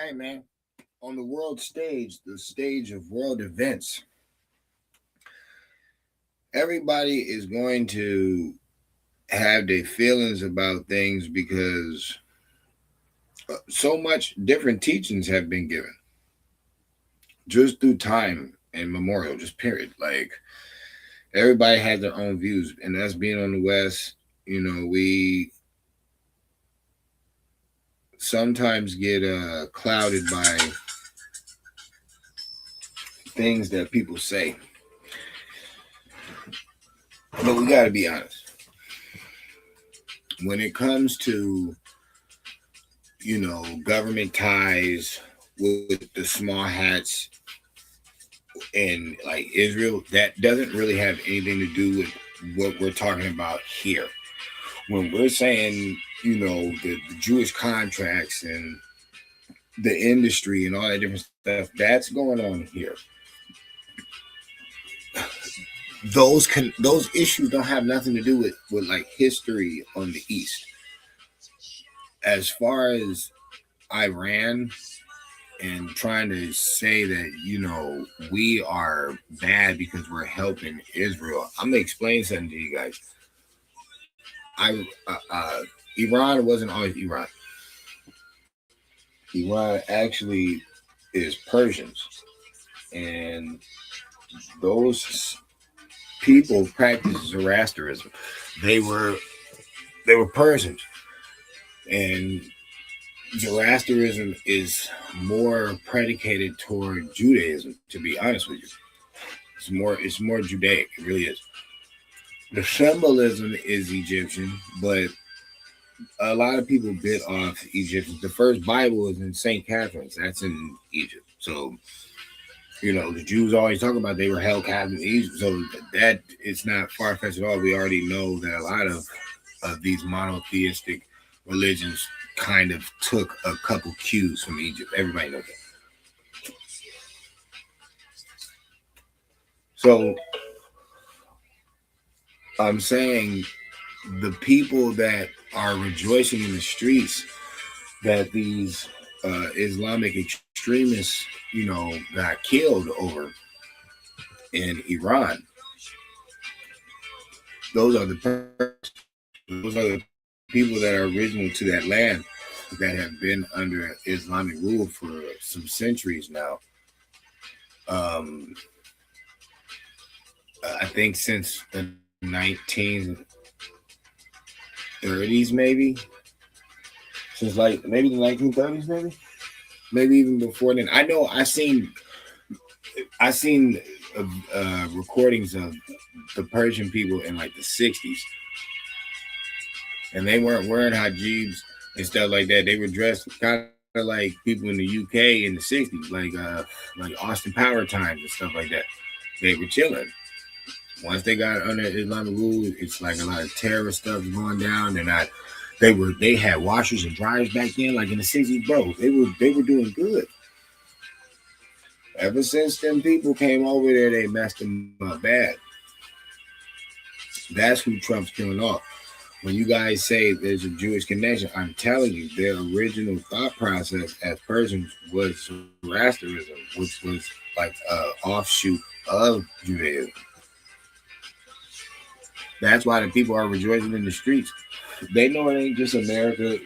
Hey man, on the world stage, the stage of world events, everybody is going to have their feelings about things because so much different teachings have been given just through time and memorial, just period. Like everybody has their own views, and us being on the West, we sometimes get clouded by things that people say, but we got to be honest when it comes to government ties with the small hats in like Israel, that doesn't really have anything to do with what we're talking about here. When we're saying, the Jewish contracts and the industry and all that different stuff, that's going on here. Those issues don't have nothing to do with like history on the East. As far as Iran and trying to say that we are bad because we're helping Israel. I'm gonna explain something to you guys. Iran wasn't always Iran. Iran actually is Persians, and those people practiced Zoroastrianism. They were they were Persians, and Zoroastrianism is more predicated toward Judaism. To be honest with you, it's more Judaic. It really is. The symbolism is Egyptian, but a lot of people bit off Egyptians. The first Bible is in St. Catherine's. That's in Egypt. So, the Jews always talk about they were held captive in Egypt. So that it's not far fetched at all. We already know that a lot of these monotheistic religions kind of took a couple cues from Egypt. Everybody knows that. So I'm saying the people that are rejoicing in the streets that these Islamic extremists, got killed over in Iran. Those are the those are the people that are original to that land that have been under Islamic rule for some centuries now. Um, I think since the 1930s, maybe since like maybe the 1930s, maybe even before then. I know I seen recordings of the Persian people in like the 60s, and they weren't wearing hijabs and stuff like that. They were dressed kind of like people in the UK in the 60s, like Austin Power times and stuff like that. They were chilling. Once they got under Islamic rule, it's like a lot of terrorist stuff going down. They had washers and dryers back then, like in the 60s, bro. They were doing good. Ever since them people came over there, they messed them up bad. That's who Trump's killing off. When you guys say there's a Jewish connection, I'm telling you, their original thought process as Persians was Zoroastrianism, which was like a offshoot of Judaism. That's why the people are rejoicing in the streets. They know it ain't just America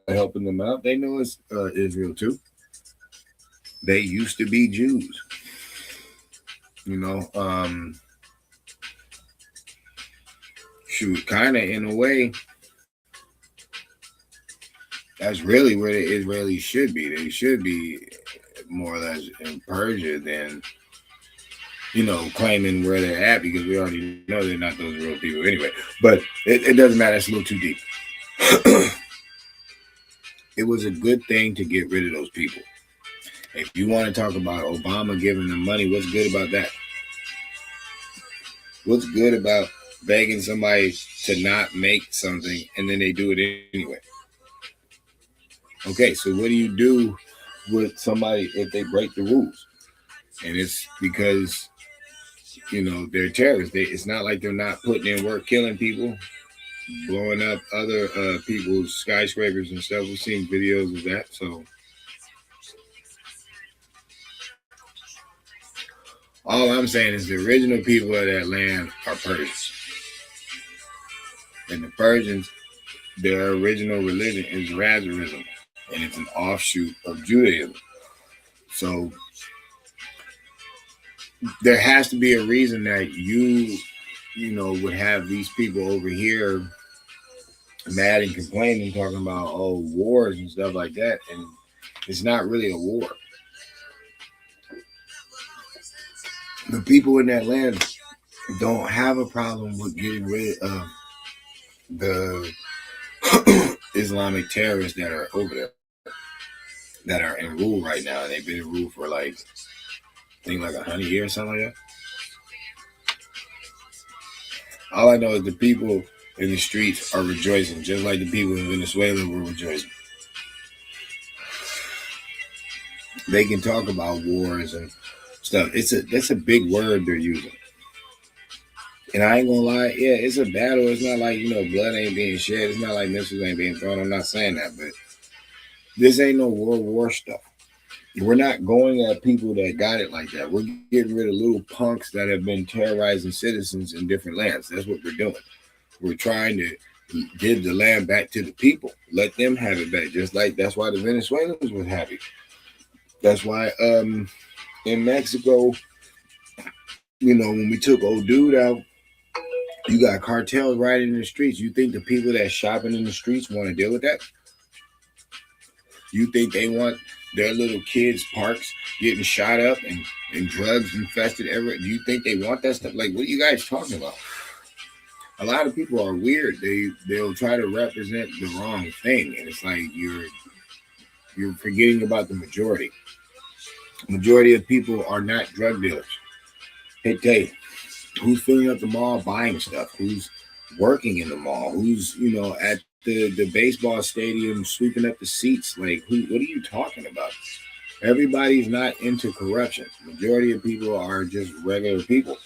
helping them out. They know it's Israel too. They used to be Jews, you know. Shoot, kind of in a way, that's really where the Israelis should be. They should be more or less in Persia than claiming where they're at because we already know they're not those real people anyway. But it doesn't matter. It's a little too deep. It was a good thing to get rid of those people. If you want to talk about Obama giving them money, what's good about that? What's good about begging somebody to not make something and then they do it anyway? Okay, so what do you do with somebody if they break the rules? And it's because they're terrorists. It's not like they're not putting in work, killing people, blowing up other people's skyscrapers and stuff. We've seen videos of that. So All I'm saying is the original people of that land are Persians. And the Persians, their original religion is Zoroastrianism, and it's an offshoot of Judaism. So there has to be a reason that would have these people over here mad and complaining, talking about wars and stuff like that, and it's not really a war. The people in that land don't have a problem with getting rid of the Islamic terrorists that are over there, that are in rule right now, and they've been in rule for like, I think like 100 years, something like that. All I know is the people in the streets are rejoicing, just like the people in Venezuela were rejoicing. They can talk about wars and stuff. That's a big word they're using. And I ain't gonna lie, yeah, it's a battle. It's not like, blood ain't being shed. It's not like missiles ain't being thrown. I'm not saying that, but this ain't no World War stuff. We're not going at people that got it like that. We're getting rid of little punks that have been terrorizing citizens in different lands. That's what we're doing. We're trying to give the land back to the people. Let them have it back. Just like that's why the Venezuelans was happy. That's why in Mexico, when we took old dude out, you got cartels riding in the streets. You think the people that's shopping in the streets want to deal with that? You think they want their little kids' parks getting shot up and drugs infested everywhere? Do you think they want that stuff? Like, what are you guys talking about? A lot of people are weird. They'll try to represent the wrong thing, and it's like you're forgetting about the majority. Majority of people are not drug dealers. Hey, Tate, who's filling up the mall buying stuff? Who's working in the mall? Who's, at the baseball stadium sweeping up the seats? Like, what are you talking about? Everybody's not into corruption. Majority of people are just regular people.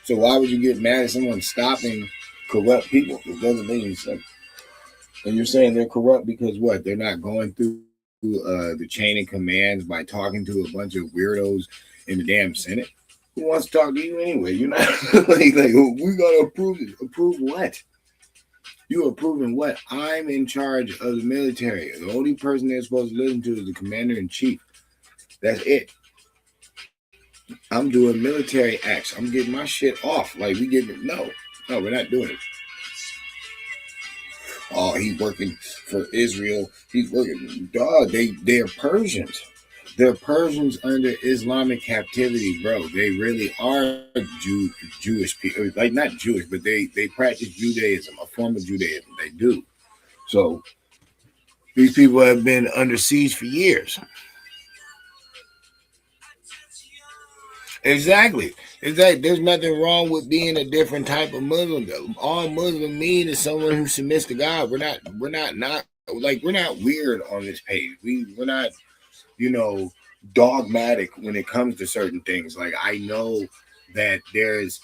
So why would you get mad at someone stopping corrupt people? It doesn't make any sense. And you're saying they're corrupt because what? They're not going through the chain of commands by talking to a bunch of weirdos in the damn Senate? Who wants to talk to you anyway? You're not like we gotta approve it. Approve what? You approving what? I'm in charge of the military. The only person they're supposed to listen to is the commander in chief. That's it. I'm doing military acts. I'm getting my shit off. Like no, we're not doing it. Oh, he's working for Israel. He's working. Dog, they're Persians. They're Persians under Islamic captivity, bro. They really are Jewish people. Like, not Jewish, but they practice Judaism, a form of Judaism. They do. So these people have been under siege for years. Exactly. There's nothing wrong with being a different type of Muslim. All Muslim mean is someone who submits to God. We're not weird on this page. We're not, dogmatic when it comes to certain things. Like, I know that there's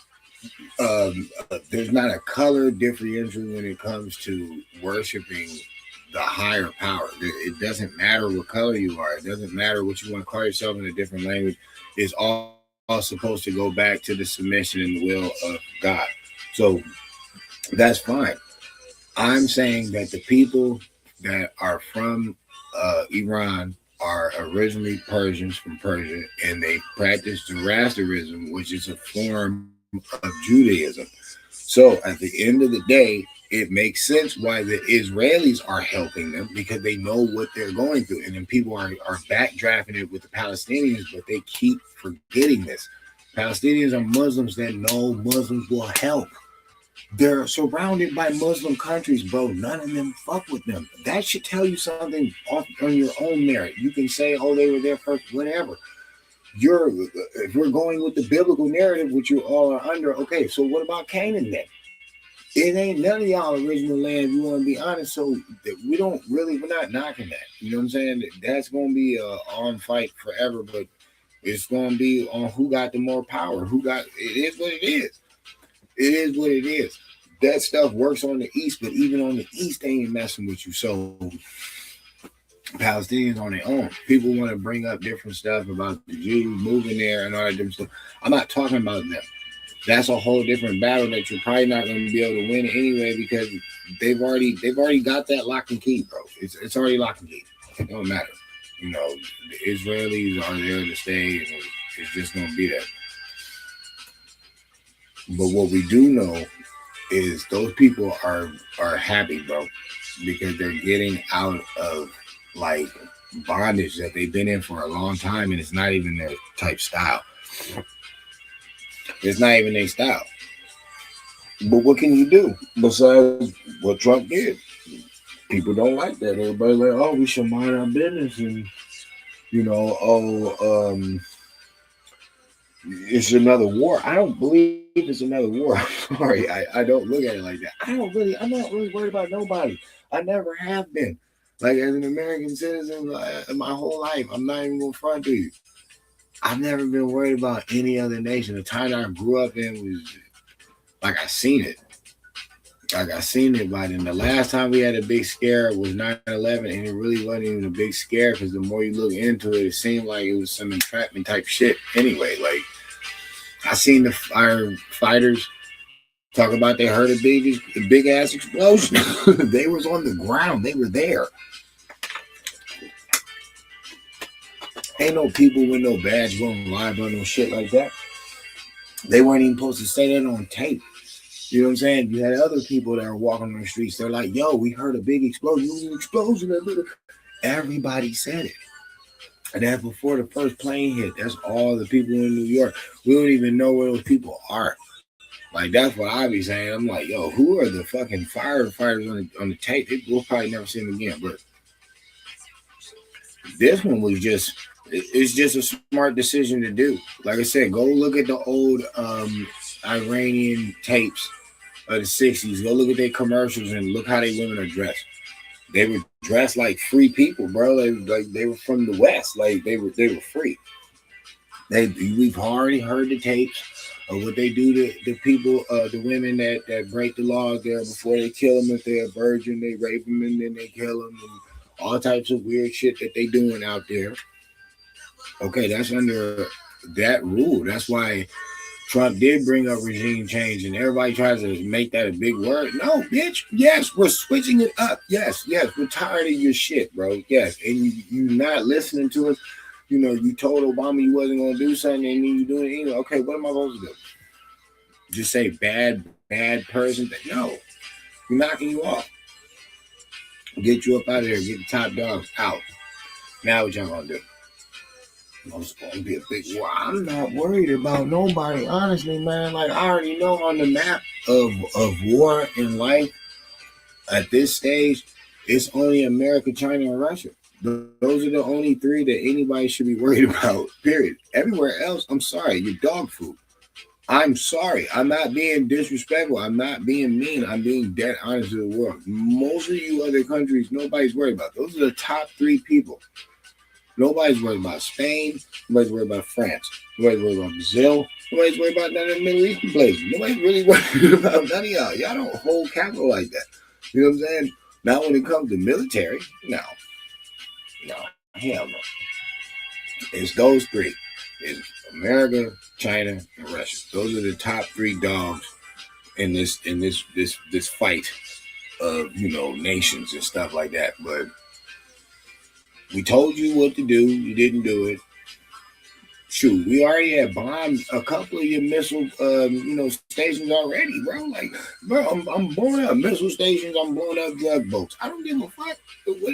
not a color differential when it comes to worshiping the higher power. It doesn't matter what color you are. It doesn't matter what you want to call yourself in a different language. It's all supposed to go back to the submission and the will of God. So that's fine. I'm saying that the people that are from Iran are originally Persians from Persia, and they practice Zoroastrianism, which is a form of Judaism. So at the end of the day, it makes sense why the Israelis are helping them, because they know what they're going through. And then people are backdrafting it with the Palestinians, but they keep forgetting this. Palestinians are Muslims that know Muslims will help. They're surrounded by Muslim countries, bro. None of them fuck with them. That should tell you something on your own merit. You can say, oh, they were there first, whatever. If we're going with the biblical narrative, which you all are under, okay, so what about Canaan then? It ain't none of y'all original land, if you want to be honest. So we're not knocking that. You know what I'm saying? That's going to be a on fight forever, but it's going to be on who got the more power. It is what it is. It is what it is. That stuff works on the East, but even on the East, they ain't messing with you. So Palestinians on their own. People want to bring up different stuff about the Jews moving there and all that different stuff. I'm not talking about them. That's a whole different battle that you're probably not going to be able to win anyway because they've already got that lock and key, bro. It's already lock and key. It don't matter. You know, the Israelis are there to stay, and it's just going to be that. But what we do know is those people are happy, bro, because they're getting out of like bondage that they've been in for a long time, and it's not even their type style. It's not even their style. But what can you do besides what Trump did? People don't like that. Everybody's like, oh, we should mind our business, and it's another war. I don't believe it's another war. I'm sorry, I don't look at it like that. I'm not really worried about nobody. I never have been. Like as an American citizen, my whole life, I'm not even gonna front to you. I've never been worried about any other nation. The time I grew up in was like I seen it. Like I seen it, but then the last time we had a big scare was 9/11, and it really wasn't even a big scare because the more you look into it, it seemed like it was some entrapment type shit. Anyway, like I seen the firefighters talk about they heard a big ass explosion. They was on the ground. They were there. Ain't no people with no badge going live on no shit like that. They weren't even supposed to say that on tape. You know what I'm saying? You had other people that are walking on the streets. They're like, yo, we heard a big explosion. Everybody said it. And that's before the first plane hit. That's all the people in New York. We don't even know where those people are. Like, that's what I be saying. I'm like, yo, who are the fucking firefighters on the tape? We'll probably never see them again. But this one was it's just a smart decision to do. Like I said, go look at the old Iranian tapes of the 60s. Go look at their commercials and look how they women are dressed. They were dressed like free people, bro. They were from the West. Like they were free. We've already heard the tapes of what they do to the people, the women that break the laws there before they kill them. If they're a virgin, they rape them and then they kill them, and all types of weird shit that they doing out there. Okay, that's under that rule. That's why Trump did bring up regime change, and everybody tries to make that a big word. No, bitch. Yes, we're switching it up. Yes, we're tired of your shit, bro. Yes, and you not listening to us. You know, you told Obama you wasn't going to do something, and then you doing it anyway. Okay, what am I supposed to do? Just say bad person? No, we're knocking you off. Get you up out of there. Get the top dogs out. Now what y'all going to do? It's going to be a big war. I'm not worried about nobody, honestly, man. Like, I already know on the map of war in life at this stage, it's only America, China, and Russia. Those are the only three that anybody should be worried about, period. Everywhere else, I'm sorry, you're dog food. I'm sorry. I'm not being disrespectful. I'm not being mean. I'm being dead honest to the world. Most of you other countries, nobody's worried about. Those are the top three people. Nobody's worried about Spain. Nobody's worried about France. Nobody's worried about Brazil. Nobody's worried about none of the Middle Eastern places. Nobody's really worried about none of y'all. Y'all don't hold capital like that. You know what I'm saying? Now when it comes to military, no, hell no. It's those three. It's America, China, and Russia. Those are the top three dogs in this fight of nations and stuff like that. But we told you what to do. You didn't do it. Shoot, we already had bombed a couple of your missile, stations already, bro. Like, bro, I'm blowing up missile stations. I'm blowing up drug boats. I don't give a fuck.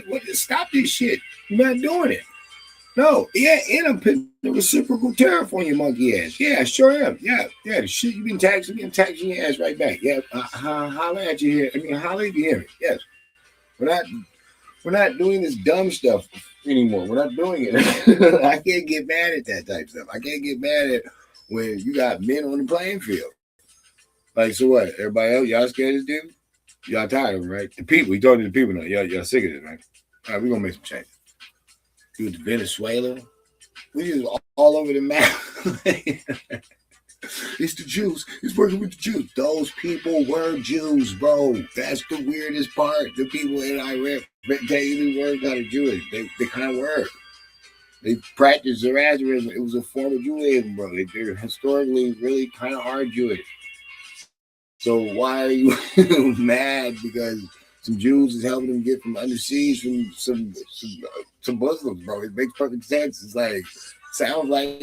What? Stop this shit. You're not doing it. No, yeah, and I'm putting the reciprocal tariff on your monkey ass. Yeah, sure am. Yeah, the shit you've been taxing me, I'm taxing your ass right back. Yeah, holler at you here. I mean, holler if you hear me. Yes, we're not doing this dumb stuff anymore. We're not doing it. I can't get mad at that type of stuff. I can't get mad at when you got men on the playing field. Like, so what? Everybody else, y'all scared of this dude? Y'all tired of him, right? The people, we talking to the people now. Y'all sick of this, right? All right, we're gonna make some changes. Dude, Venezuela, we just all over the map. It's the Jews. He's working with the Jews. Those people were Jews, bro. That's the weirdest part. The people in Iraq, they even were kind of Jewish. They kind of were. They practiced Zoroastrianism. It was a form of Judaism, bro. They're historically really kind of are Jewish. So why are you mad because some Jews is helping them get from underseas from some Muslims, bro? It makes perfect sense. It's like sounds like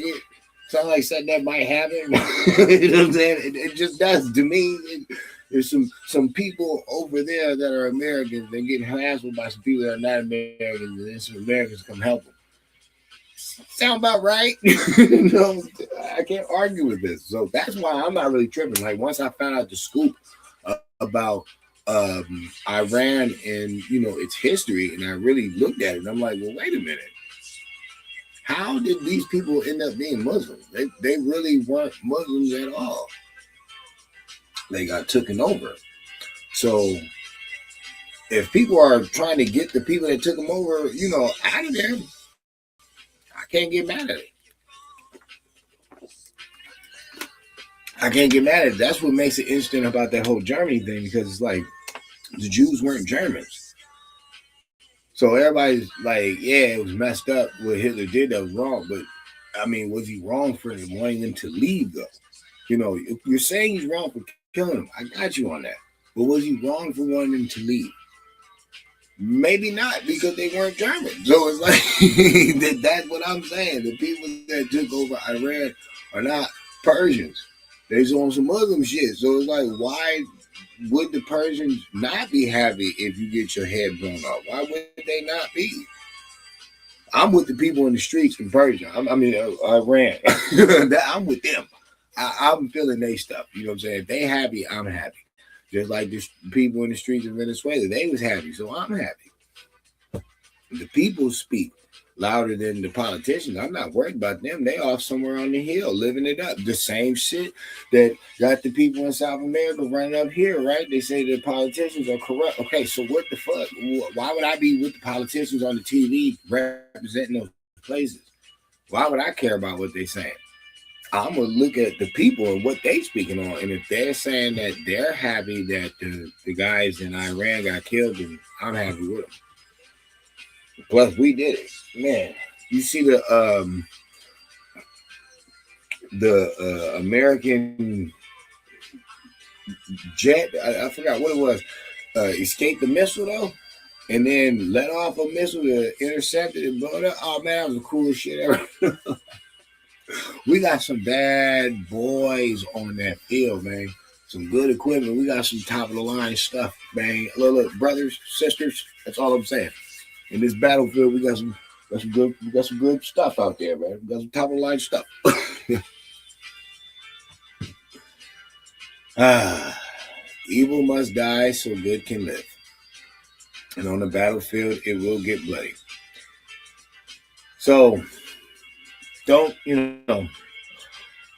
something that might happen. You know what I'm saying? It just does to me. There's some people over there that are Americans. They're getting hassled by some people that are not Americans, and then some Americans come help them. Sound about right? I can't argue with this. So that's why I'm not really tripping. Like once I found out the scoop about Iran and its history, and I really looked at it, and I'm like, well, wait a minute. How did these people end up being Muslims? They really weren't Muslims at all. They got taken over. So if people are trying to get the people that took them over, out of there, I can't get mad at it. I can't get mad at it. That's what makes it interesting about that whole Germany thing, because it's like the Jews weren't Germans. So everybody's like, yeah, it was messed up what Hitler did that was wrong. But, I mean, was he wrong for wanting them to leave, though? If you're saying he's wrong for killing them, I got you on that. But was he wrong for wanting them to leave? Maybe not, because they weren't German. So it's like, that's what I'm saying. The people that took over Iran are not Persians. They're on some Muslim shit. So it's like, why would the Persians not be happy if you get your head blown off? Why would they not be? I'm with the people in the streets in Persia. Iran. I'm with them. I'm feeling their stuff. You know what I'm saying? If they happy, I'm happy. Just like the people in the streets of Venezuela, they was happy, so I'm happy. The people speak louder than the politicians. I'm not worried about them. They off somewhere on the hill, living it up. The same shit that got the people in South America running up here, right? They say the politicians are corrupt. Okay, so what the fuck? Why would I be with the politicians on the TV representing those places? Why would I care about what they're saying? I'm going to look at the people and what they speaking on. And if they're saying that they're happy that the guys in Iran got killed, then I'm happy with them. Plus, we did it. Man, you see the American jet, I forgot what it was, escaped the missile, though, and then let off a missile to intercept it and blow it up. Oh, man, that was the coolest shit ever. We got some bad boys on that field, man. Some good equipment. We got some top of the line stuff, man. Look, brothers, sisters. That's all I'm saying. In this battlefield, we got some good stuff out there, man. We got some top of the line stuff. Evil must die so good can live. And on the battlefield, it will get bloody. So don't,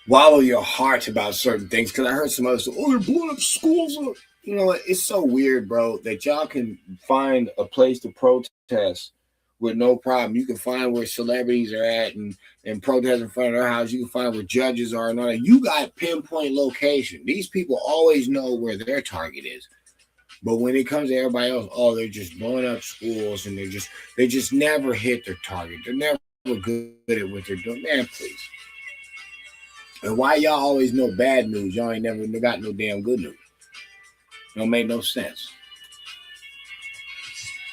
wallow your heart about certain things, because I heard some others say, oh, they're blowing up schools. It's so weird, bro, that y'all can find a place to protest with no problem. You can find where celebrities are at and protest in front of their house. You can find where judges are and all that. You got pinpoint location. These people always know where their target is. But when it comes to everybody else, they're just blowing up schools, and they just never hit their target. They're never good at what they're doing. Man, please. And why y'all always know bad news? Y'all ain't never got no damn good news. Don't make no sense.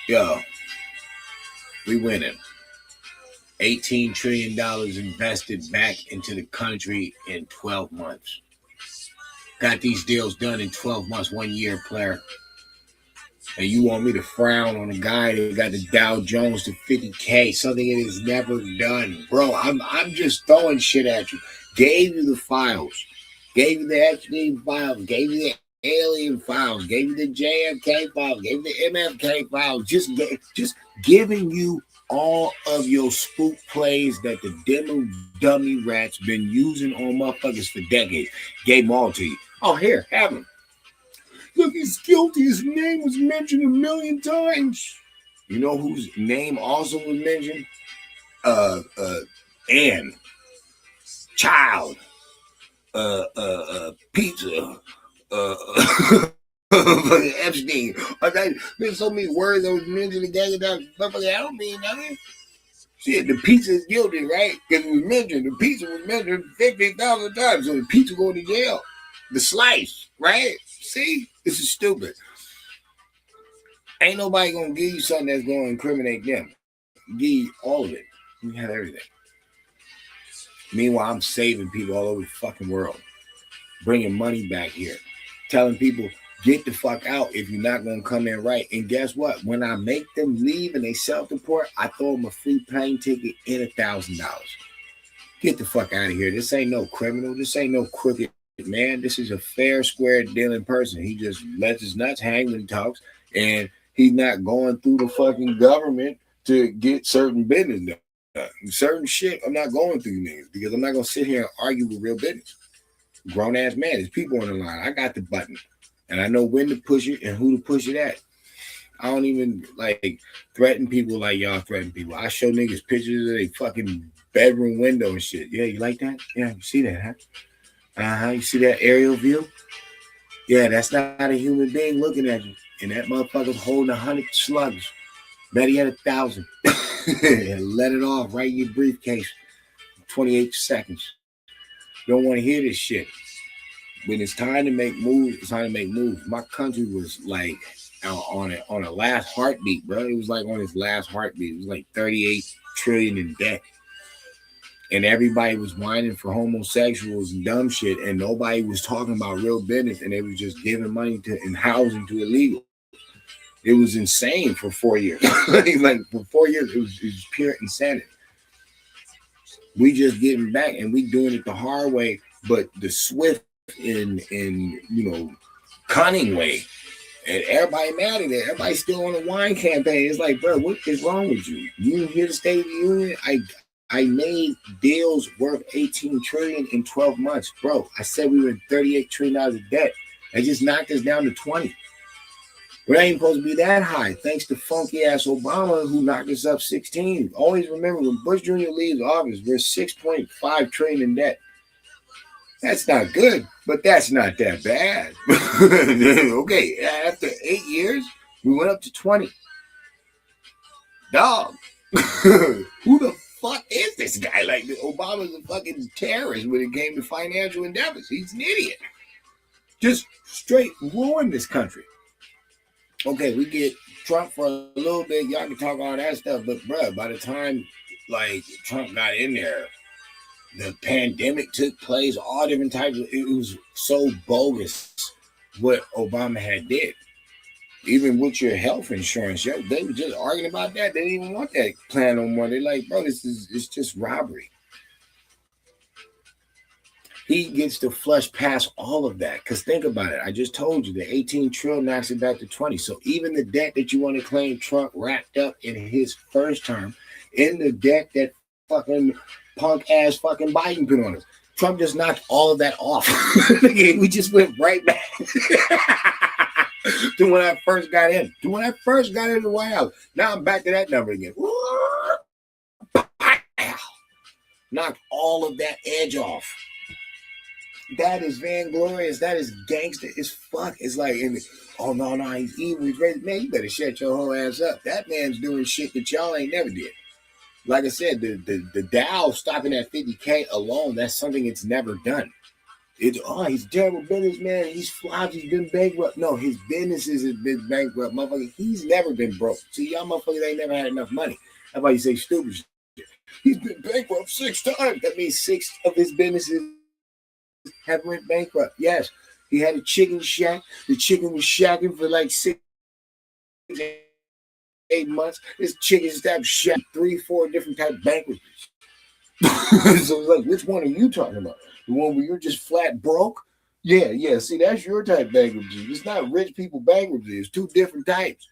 Yo, we winning. $18 trillion invested back into the country in 12 months. Got these deals done in 12 months, 1 year, player. And you want me to frown on a guy that got the Dow Jones to 50K, something it has never done. Bro, I'm just throwing shit at you. Gave you the files. Gave you the HD files. Gave you the alien files. Gave you the JFK files. Gave you the MFK files. Just giving you all of your spook plays that the dummy rats been using on motherfuckers for decades. Gave them all to you. Oh, here, have them. Look, he's guilty. His name was mentioned 1 million times. You know whose name also was mentioned? Anne. Child pizza, Epstein. There's so many words that was mentioned together that motherfucker, I don't mean nothing. Shit, the pizza is guilty, right? Because it was mentioned. The pizza was mentioned 50,000 times. So the pizza going to jail. The slice, right? See? This is stupid. Ain't nobody going to give you something that's going to incriminate them. Give you all of it. You have everything. Meanwhile, I'm saving people all over the fucking world. Bringing money back here. Telling people, get the fuck out if you're not going to come in right. And guess what? When I make them leave and they self-deport, I throw them a free plane ticket and $1,000. Get the fuck out of here. This ain't no criminal. This ain't no crooked man. This is a fair, square dealing person. He just lets his nuts hang when he talks, and he's not going through the fucking government to get certain business done. Certain shit, I'm not going through niggas because I'm not going to sit here and argue with real business. Grown ass man, there's people on the line. I got the button. And I know when to push it and who to push it at. I don't even like threaten people like y'all threaten people. I show niggas pictures of their fucking bedroom window and shit. Yeah, you like that? Yeah, you see that, huh? You see that aerial view? Yeah, that's not a human being looking at you. And that motherfucker's holding 100 slugs. Bet he had 1,000. And let it off right in your briefcase. 28 seconds. You don't want to hear this shit. When it's time to make moves, it's time to make moves. My country was like on a last heartbeat, bro. It was like on its last heartbeat. It was like 38 trillion in debt. And everybody was whining for homosexuals and dumb shit, and nobody was talking about real business, and they was just giving money to and housing to illegal. It was insane for 4 years. Like for 4 years, it was pure insanity. We just getting back, and we doing it the hard way, but the swift in cunning way. And everybody mad at it. Everybody's still on the wine campaign. It's like, bro, what is wrong with you? You hear the State of the Union? I made deals worth 18 trillion in 12 months. Bro, I said we were in 38 trillion dollars of debt. They just knocked us down to 20. We're not even supposed to be that high, thanks to funky ass Obama, who knocked us up 16. Always remember, when Bush Jr. leaves office, we're 6.5 trillion in debt. That's not good, but that's not that bad. Okay, after 8 years, we went up to 20. Dog, who the fuck is this guy? Like, Obama's a fucking terrorist when it came to financial endeavors. He's an idiot. Just straight ruined this country. Okay, we get Trump for a little bit. Y'all can talk all that stuff, but bruh, by the time like Trump got in there, the pandemic took place, all different types of, it was so bogus what Obama had did. Even with your health insurance, they were just arguing about that. They didn't even want that plan no more. They're like, bro, it's just robbery. He gets to flush past all of that. Because think about it. I just told you the 18 trillion knocks it back to 20. So even the debt that you want to claim Trump wrapped up in his first term, in the debt that fucking punk ass fucking Biden put on us, Trump just knocked all of that off. We just went right back to when I first got in. To when I first got in the White House. Now I'm back to that number again. Knocked all of that edge off. That is vainglorious. That is gangster as fuck. It's like, oh no, he's evil. He's ready. Man, you better shut your whole ass up. That man's doing shit that y'all ain't never did. Like I said, the Dow stopping at 50K alone, that's something it's never done. He's a terrible businessman. He's flopped. He's been bankrupt. No, his businesses have been bankrupt. Motherfucker, he's never been broke. See, y'all motherfuckers ain't never had enough money. That's why you say stupid shit. He's been bankrupt 6 times. That means 6 of his businesses have went bankrupt. Yes, he had a chicken shack. The chicken was shacking for like 6, 8 months. This chicken stopped shacking 3, 4 different type of bankruptcies. So it's like, which one are you talking about? The one where you're just flat broke? Yeah. See, that's your type of bankruptcy. It's not rich people bankruptcy. It's 2 different types.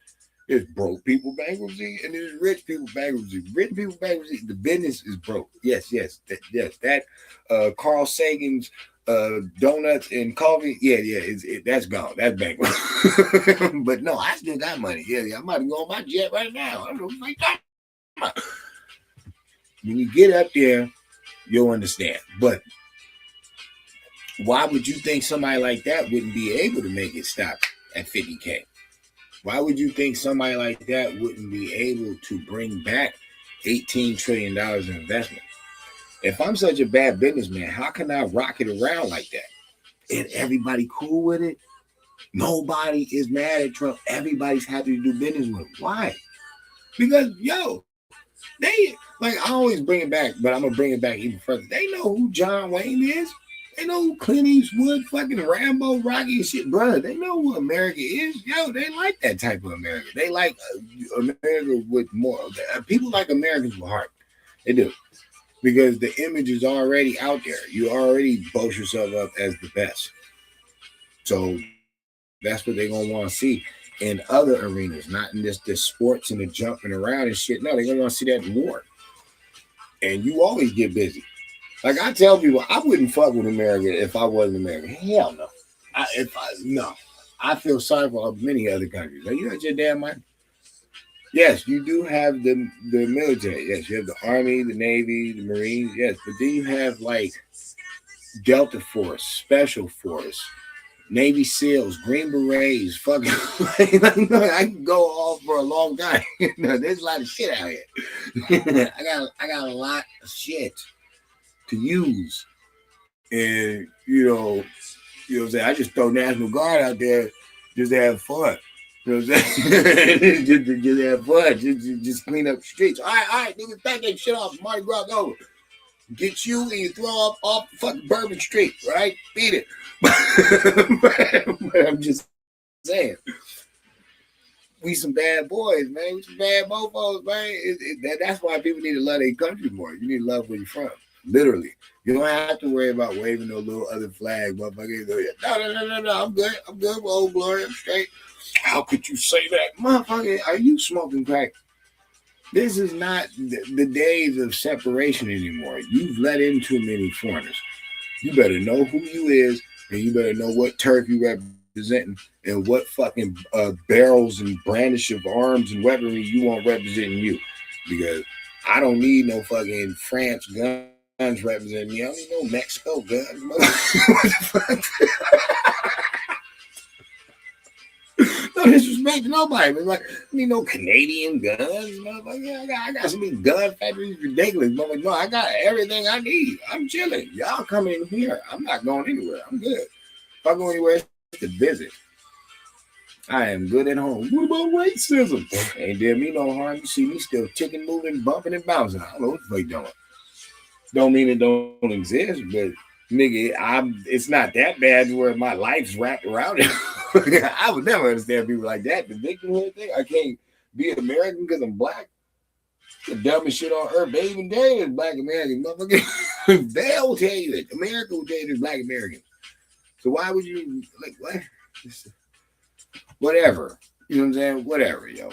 There's broke people bankruptcy and there's rich people bankruptcy. Rich people bankruptcy, the business is broke. Yes. That Carl Sagan's donuts and coffee, that's gone. That's bankrupt. But no, I still got money. Yeah, I'm about to go on my jet right now. I don't know what you're talking about. When you get up there, you'll understand. But Why would you think somebody like that wouldn't be able to make it stop at 50K? Why would you think somebody like that wouldn't be able to bring back $18 trillion in investment? If I'm such a bad businessman, how can I rock it around like that? And everybody cool with it? Nobody is mad at Trump. Everybody's happy to do business with him. Why? Because, they, like, I always bring it back, but I'm going to bring it back even further. They know who John Wayne is. They know who Clint Eastwood, fucking Rambo, Rocky, and shit, brother. They know who America is. They like that type of America. They like America with more. People like Americans with heart. They do. Because the image is already out there. You already boast yourself up as the best. So that's what they're going to want to see in other arenas, not in this sports and the jumping around and shit. No, they're going to want to see that in war. And you always get busy. Like I tell people, I wouldn't fuck with America if I wasn't American. Hell no. I feel sorry for many other countries. Are you out your damn mind? Yes, you do have the military. Yes, you have the Army, the Navy, the Marines. Yes, but then you have like Delta Force, Special Force, Navy SEALs, Green Berets, fucking. I can go off for a long time. There's a lot of shit out here. I got a lot of shit to use, and what I'm saying. I just throw National Guard out there just to have fun. You know what I'm saying? just have fun. Just clean up the streets. All right, niggas, back that shit off. Mardi Gras over. Get you and you throw up off fucking Bourbon Street, right? Beat it. But I'm just saying. We some bad boys, man. We some bad mofos, man. That's why people need to love their country more. You need to love where you're from. Literally. You don't have to worry about waving no little other flag, motherfucker. No. I'm good. I'm good with Old Glory. I'm straight. How could you say that? Motherfucker, are you smoking crack? This is not the days of separation anymore. You've let in too many foreigners. You better know who you is, and you better know what turf you representing, and what fucking barrels and brandish of arms and weaponry you want representing you. Because I don't need no fucking France guns representing me. I don't need no Mexico guns. What the fuck? No disrespect to nobody, but like, I need no Canadian guns, motherfucker. I got some big gun factories, ridiculous, motherfucker. No, I got everything I need. I'm chilling. Y'all come in here. I'm not going anywhere. I'm good. If I go anywhere, it's to visit. I am good at home. What about racism? Ain't did me no harm. You see me still ticking, moving, bumping, and bouncing. I don't know what the fuck doing. Don't mean it don't exist, but nigga, it's not that bad where my life's wrapped around it. I would never understand people like that. The victimhood thing. I can't be American because I'm black. The dumbest shit on earth. They even dare is black American, motherfucker. They'll tell you it. America will tell you there's black Americans. So why would you like what? Whatever. You know what I'm saying? Whatever, yo.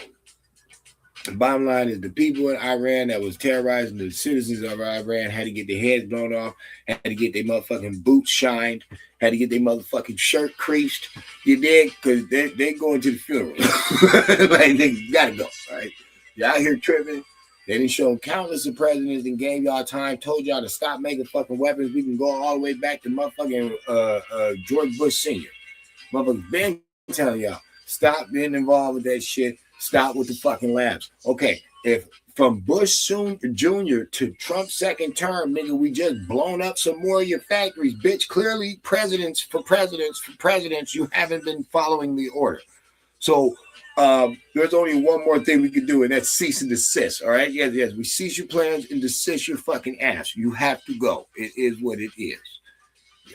The bottom line is the people in Iran that was terrorizing the citizens of Iran had to get their heads blown off, had to get their motherfucking boots shined, had to get their motherfucking shirt creased. You dig? Because they're going to the funeral. Like, they gotta go, all right? Y'all out here tripping. They done shown countless of presidents and gave y'all time, told y'all to stop making fucking weapons. We can go all the way back to motherfucking George Bush Sr. Motherfuckers been telling y'all, stop being involved with that shit. Stop with the fucking labs. Okay, if from Bush Jr. to Trump's second term, nigga, we just blown up some more of your factories, bitch. Clearly, presidents, you haven't been following the order. So there's only one more thing we can do, and that's cease and desist. All right? Yes. We cease your plans and desist your fucking ass. You have to go. It is what it is.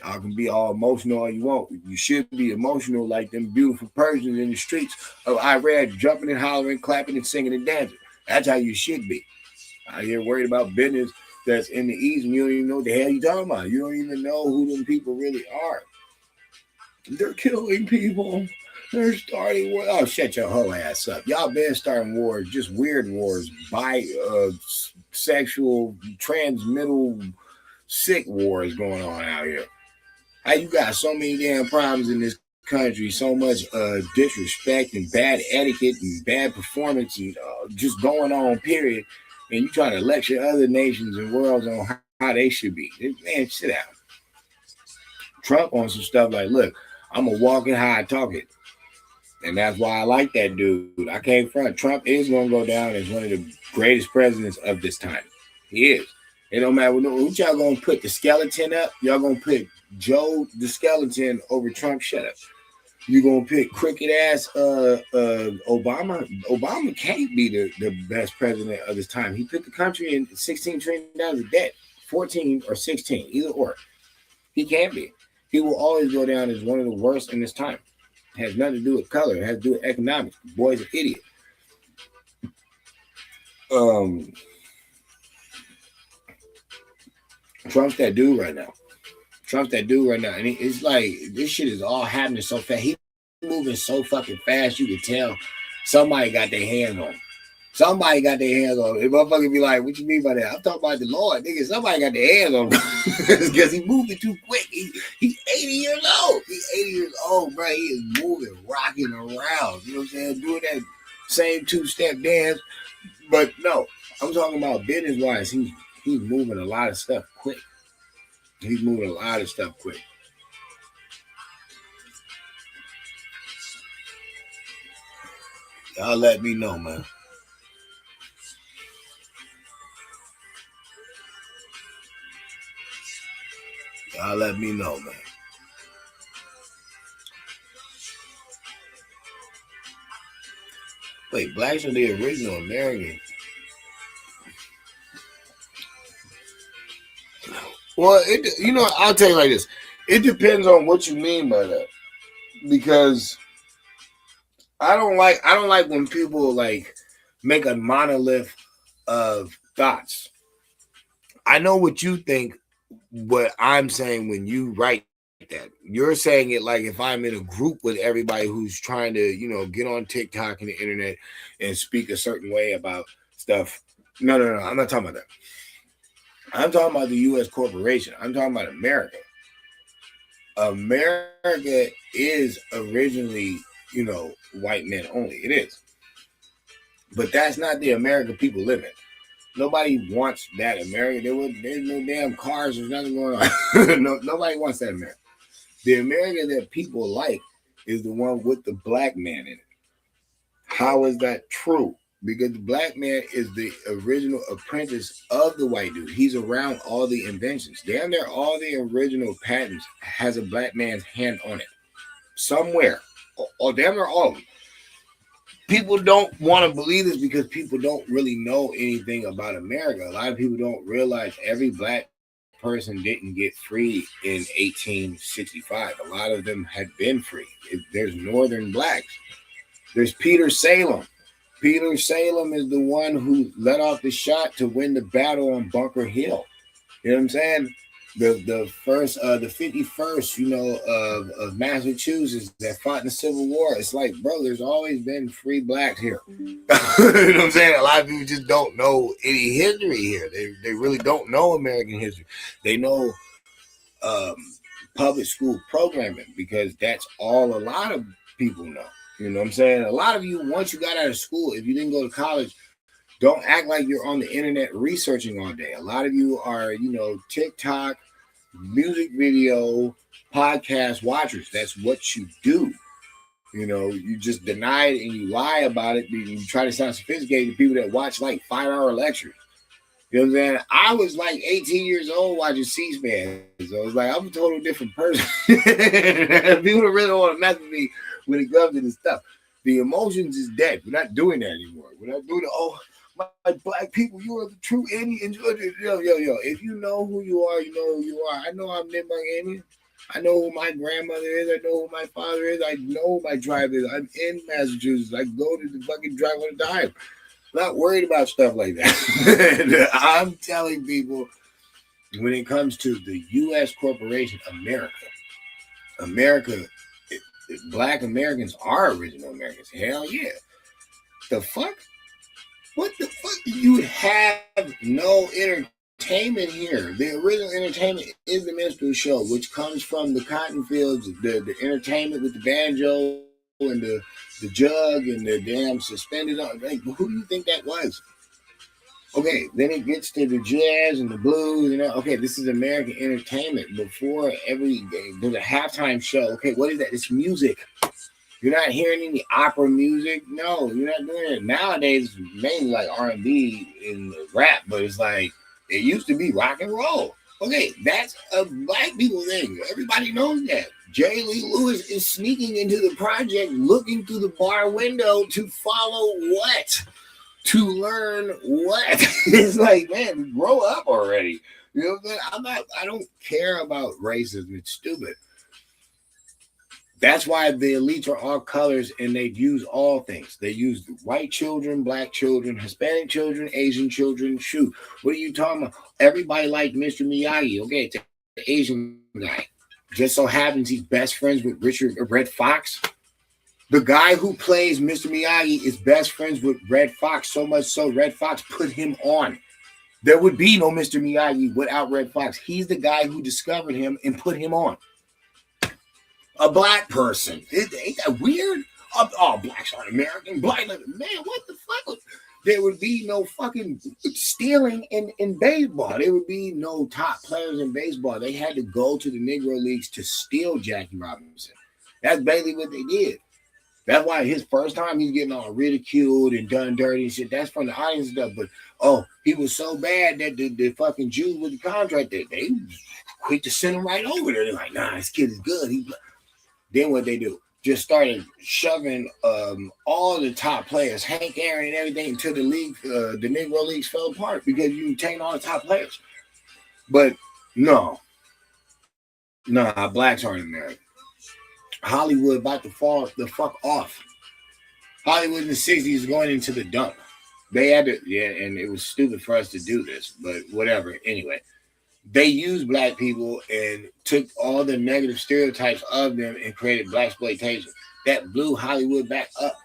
Y'all can be all emotional all you want. You should be emotional like them beautiful Persians in the streets of Iran, jumping and hollering, clapping and singing and dancing. That's how you should be. Out here worried about business that's in the East, and you don't even know what the hell you're talking about. You don't even know who them people really are. They're killing people. They're starting wars. Oh, shut your whole ass up. Y'all been starting wars, just weird wars, sexual, transmittal, sick wars going on out here. How you got so many damn problems in this country, so much disrespect and bad etiquette and bad performance and just going on, period. And you trying to lecture other nations and worlds on how they should be. Man, sit down. Trump on some stuff like, look, I'm a walking how I talk it. And that's why I like that dude. I can't front. Trump is going to go down as one of the greatest presidents of this time. He is. It don't matter who y'all going to put the skeleton up. Y'all going to put Joe the skeleton over Trump. Shut up. You gonna pick crooked ass Obama? Obama can't be the best president of this time. He put the country in $16 trillion of debt, 14 or 16, either or. He can't be. He will always go down as one of the worst in this time. It has nothing to do with color. It has to do with economics. The boy's an idiot. Trump's that dude right now. And it's like this shit is all happening so fast. He's moving so fucking fast. You can tell somebody got their hands on him. Somebody got their hands on him. If motherfucker be like, "What you mean by that?" I'm talking about the Lord, nigga. Somebody got their hands on him because he's moving too quick. He's 80 years old. He's 80 years old, bro. He is moving, rocking around. You know what I'm saying? Doing that same two-step dance. But no, I'm talking about business-wise. He's moving a lot of stuff quick. He's moving a lot of stuff quick. Y'all let me know, man. Y'all let me know, man. Wait, blacks are the original American. Well, I'll tell you like this. It depends on what you mean by that. Because I don't like when people like make a monolith of thoughts. I know what you think, what I'm saying when you write that. You're saying it like if I'm in a group with everybody who's trying to, get on TikTok and the internet and speak a certain way about stuff. No. I'm not talking about that. I'm talking about the U.S. corporation. I'm talking about America. America is originally, white men only. It is. But that's not the America people live in. Nobody wants that America. There's no damn cars. There's nothing going on. Nobody wants that America. The America that people like is the one with the black man in it. How is that true? Because the black man is the original apprentice of the white dude. He's around all the inventions. Damn near all the original patents has a black man's hand on it. Somewhere. Or damn near all of them. People don't want to believe this because people don't really know anything about America. A lot of people don't realize every black person didn't get free in 1865. A lot of them had been free. There's northern blacks. There's Peter Salem. Peter Salem is the one who let off the shot to win the battle on Bunker Hill. You know what I'm saying? The 51st, of Massachusetts that fought in the Civil War. It's like, bro, there's always been free blacks here. You know what I'm saying? A lot of people just don't know any history here. They really don't know American history. They know public school programming because that's all a lot of people know. You know what I'm saying? A lot of you, once you got out of school, if you didn't go to college, don't act like you're on the internet researching all day. A lot of you are, TikTok, music video, podcast watchers. That's what you do. You just deny it and you lie about it. You try to sound sophisticated to people that watch like 5-hour lectures. You know what I'm saying? I was like 18 years old watching C-SPAN. So it's like, I'm a total different person. People don't really want to mess with me when it comes to this stuff. The emotions is dead. We're not doing that anymore. We're not doing it. My black people, you are the true Indian. Yo. If you know who you are, you know who you are. I know I'm Nipmuc Indian. I know who my grandmother is. I know who my father is. I know who my tribe is. I'm in Massachusetts. I go to the fucking drive on a dime. Not worried about stuff like that. I'm telling people, when it comes to the U.S. corporation, America, black Americans are original Americans. Hell yeah. The fuck? What the fuck? You have no entertainment here. The original entertainment is the minstrel show, which comes from the cotton fields, the entertainment with the banjo and the jug and the damn suspended. Like, who do you think that was? Okay, then it gets to the jazz and the blues, and okay, this is American entertainment. Before every day, there's a halftime show. Okay, what is that? It's music. You're not hearing any opera music. No, you're not doing it nowadays. It's mainly like R&B and rap, but it's like it used to be rock and roll. Okay, that's a black people thing. Everybody knows that. Jerry Lee Lewis is sneaking into the project, looking through the bar window to follow what? To learn what? It's like, man, grow up already. You know what I'm saying? I don't care about racism. It's stupid. That's why the elites are all colors and they use all things. They use white children, black children, Hispanic children, Asian children. Shoot, what are you talking about? Everybody liked Mr. Miyagi. Okay, it's an Asian guy. Just so happens he's best friends with Red Fox. The guy who plays Mr. Miyagi is best friends with Red Fox, so much so Red Fox put him on. There would be no Mr. Miyagi without Red Fox. He's the guy who discovered him and put him on. A black person. Ain't that weird? Oh, blacks aren't American. Black, man, what the fuck? There would be no fucking stealing in baseball. There would be no top players in baseball. They had to go to the Negro Leagues to steal Jackie Robinson. That's basically what they did. That's why his first time he's getting all ridiculed and done dirty and shit. That's from the audience stuff. But he was so bad that the fucking Jews with the contract they quick to send him right over there. They're like, nah, this kid is good. Then what they do? Just started shoving all the top players, Hank Aaron and everything, until the league, the Negro Leagues fell apart because you taking all the top players. But no, blacks aren't American. Hollywood about to fall the fuck off. Hollywood in the 60s is going into the dump. They had to, and it was stupid for us to do this, but whatever. Anyway, they used black people and took all the negative stereotypes of them and created blaxploitation. That blew Hollywood back up.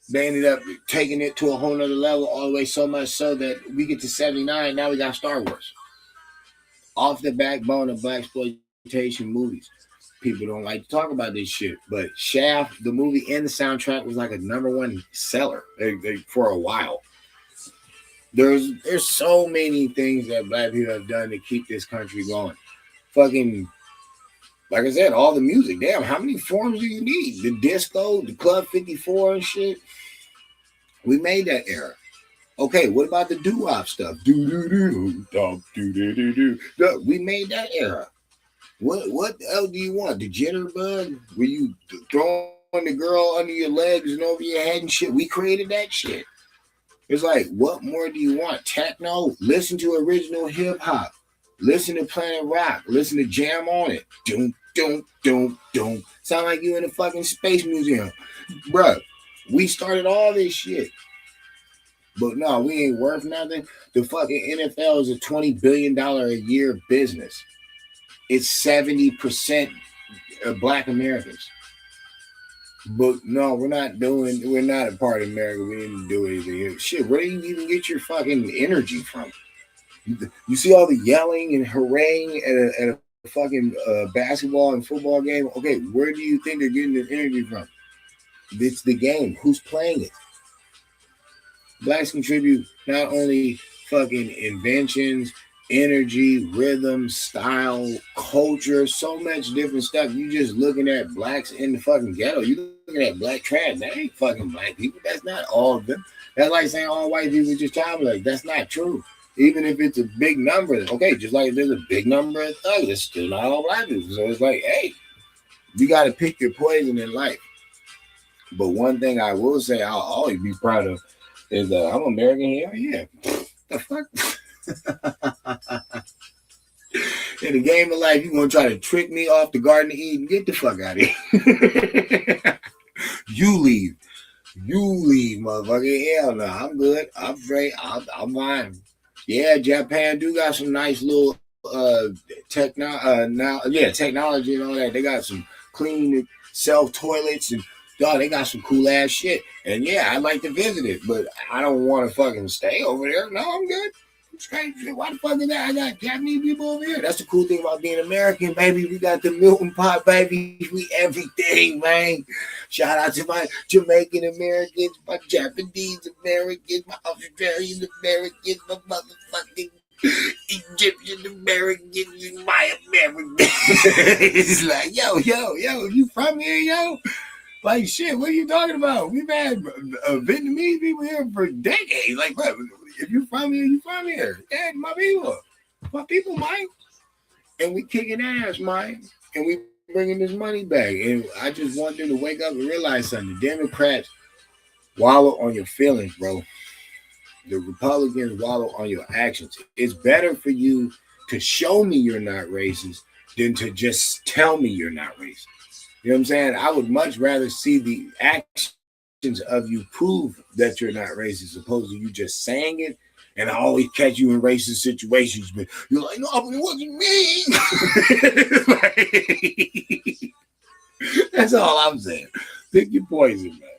They ended up taking it to a whole nother level, all the way so much so that we get to 79, now we got Star Wars. Off the backbone of blaxploitation movies. People don't like to talk about this shit, but Shaft, the movie and the soundtrack, was like a #1 seller for a while. There's so many things that black people have done to keep this country going. Fucking, like I said, all the music. Damn, how many forms do you need? The disco, the Club 54 and shit. We made that era. Okay, what about the doo-wop stuff? Do-do-do-do-do-do-do-do. We made that era. What else do you want? The jitterbug? Were you throwing the girl under your legs and over your head and shit? We created that shit. It's like, what more do you want? Techno? Listen to original hip hop. Listen to Planet Rock. Listen to Jam on It. Doom, doom, doom, doom. Sound like you in a fucking space museum. Bruh, we started all this shit. But no, we ain't worth nothing. The fucking NFL is a $20 billion a year business. It's 70% of black Americans. But no, we're not a part of America. We didn't do anything. Shit, where do you even get your fucking energy from? You see all the yelling and hooraying at a fucking basketball and football game? Okay, where do you think they're getting their energy from? It's the game. Who's playing it? Blacks contribute not only fucking inventions, energy, rhythm, style, culture, so much different stuff. You just looking at blacks in the fucking ghetto. You looking at black trash. That ain't fucking black people. That's not all of them. That's like saying all white people just child like. That's not true. Even if it's a big number, okay, just like if there's a big number of thugs, it's still not all black people. So it's like, hey, you got to pick your poison in life. But one thing I will say I'll always be proud of is I'm American here. Yeah. The fuck? In the game of life, you gonna try to trick me off the Garden of Eden? Get the fuck out of here. You leave, motherfucker. Hell no, I'm good. I'm straight. I'm fine. Yeah, Japan do got some nice little technology and all that. They got some clean self toilets and dog, they got some cool ass shit. And yeah, I'd like to visit it, but I don't want to fucking stay over there. No, I'm good. Straight. Why the fuck is that? I got Japanese people over here. That's the cool thing about being American, baby. We got the Milton Pot, baby. We everything, man. Shout out to my Jamaican Americans, my Japanese Americans, my Australian Americans, my motherfucking Egyptian Americans, my Americans. It's like, yo, you from here, yo? Like, shit, what are you talking about? We've had Vietnamese people here for decades. Like, what? If you from here, you from here. Yeah, my people, Mike. And we kicking ass, Mike. And we bringing this money back. And I just want them to wake up and realize something. The Democrats wallow on your feelings, bro. The Republicans wallow on your actions. It's better for you to show me you're not racist than to just tell me you're not racist. You know what I'm saying? I would much rather see the actions of you prove that you're not racist, as opposed to you just saying it. And I always catch you in racist situations, but you're like, no, but it wasn't me. That's all I'm saying. Pick your poison, man.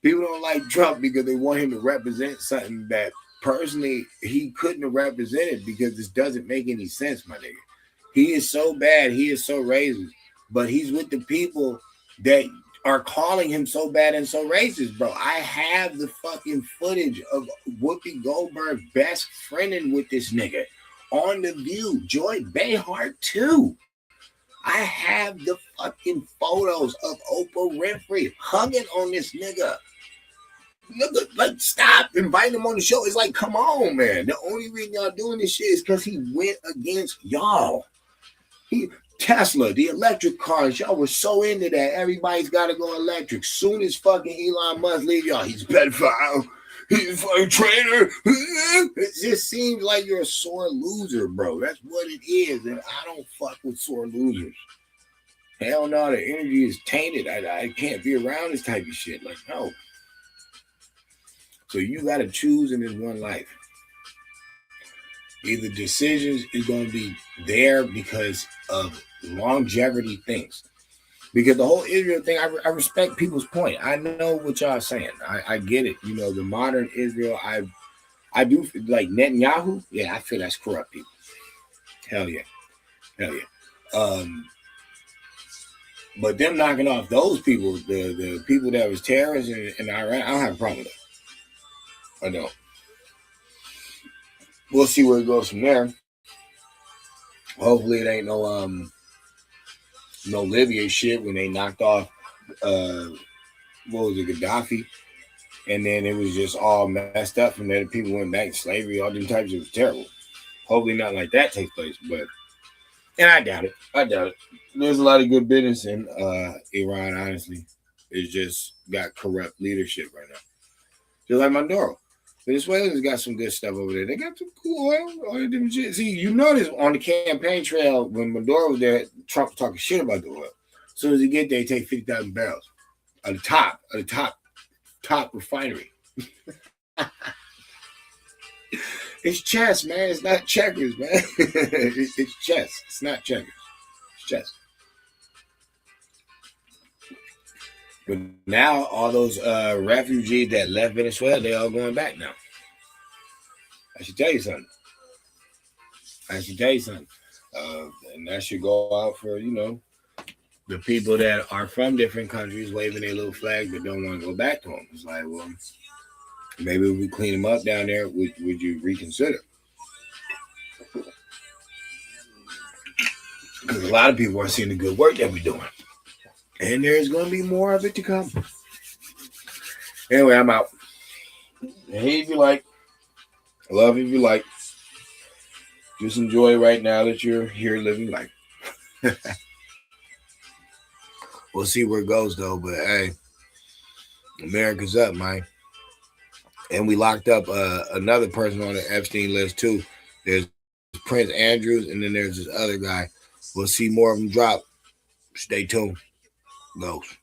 People don't like Trump because they want him to represent something that personally he couldn't have represented, because this doesn't make any sense, my nigga. He is so bad. He is so racist. But he's with the people that are calling him so bad and so racist, bro. I have the fucking footage of Whoopi Goldberg best friending with this nigga on The View. Joy Behar too. I have the fucking photos of Oprah Winfrey hugging on this nigga. Nigga, like, stop inviting him on the show. It's like, come on, man. The only reason y'all doing this shit is because he went against y'all. Tesla, the electric cars, y'all were so into that. Everybody's got to go electric. Soon as fucking Elon Musk leave y'all, he's a pedophile. He's a fucking traitor. It just seems like you're a sore loser, bro. That's what it is. And I don't fuck with sore losers. Hell no, the energy is tainted. I can't be around this type of shit. Like, no. So you got to choose in this one life. Either decisions is going to be there because of longevity things. Because the whole Israel thing, I respect people's point. I know what y'all are saying. I get it. You know, the modern Israel, I do, like Netanyahu. Yeah, I feel that's corrupt people. Hell yeah. But them knocking off those people, the people that was terrorists in Iran, I don't have a problem with that. I don't. We'll see where it goes from there. Hopefully it ain't no Libya shit when they knocked off what was it, Gaddafi, and then it was just all messed up from there. The people went back to slavery, all them types. It was terrible. Hopefully not like that takes place, and I doubt it. There's a lot of good business in Iran, honestly. It's just got corrupt leadership right now. Just like Maduro. Venezuelans got some good stuff over there. They got some cool oil, all of them shit. See, you notice on the campaign trail when Maduro was there, Trump was talking shit about the oil. As soon as he get there, he take 50,000 barrels of the top refinery. It's chess, man. It's not checkers, man. It's chess. It's not checkers. It's chess. But now all those refugees that left Venezuela, they all going back now. I should tell you something. And that should go out for, you know, the people that are from different countries waving their little flag but don't want to go back to them. It's like, well, maybe if we clean them up down there, would you reconsider? Because a lot of people are seeing the good work that we're doing. And there's going to be more of it to come. Anyway, I'm out. Hate if you like. Love if you like. Just enjoy right now that you're here living life. We'll see where it goes, though. But, hey, America's up, man. And we locked up another person on the Epstein list, too. There's Prince Andrews, and then there's this other guy. We'll see more of them drop. Stay tuned. Ghost.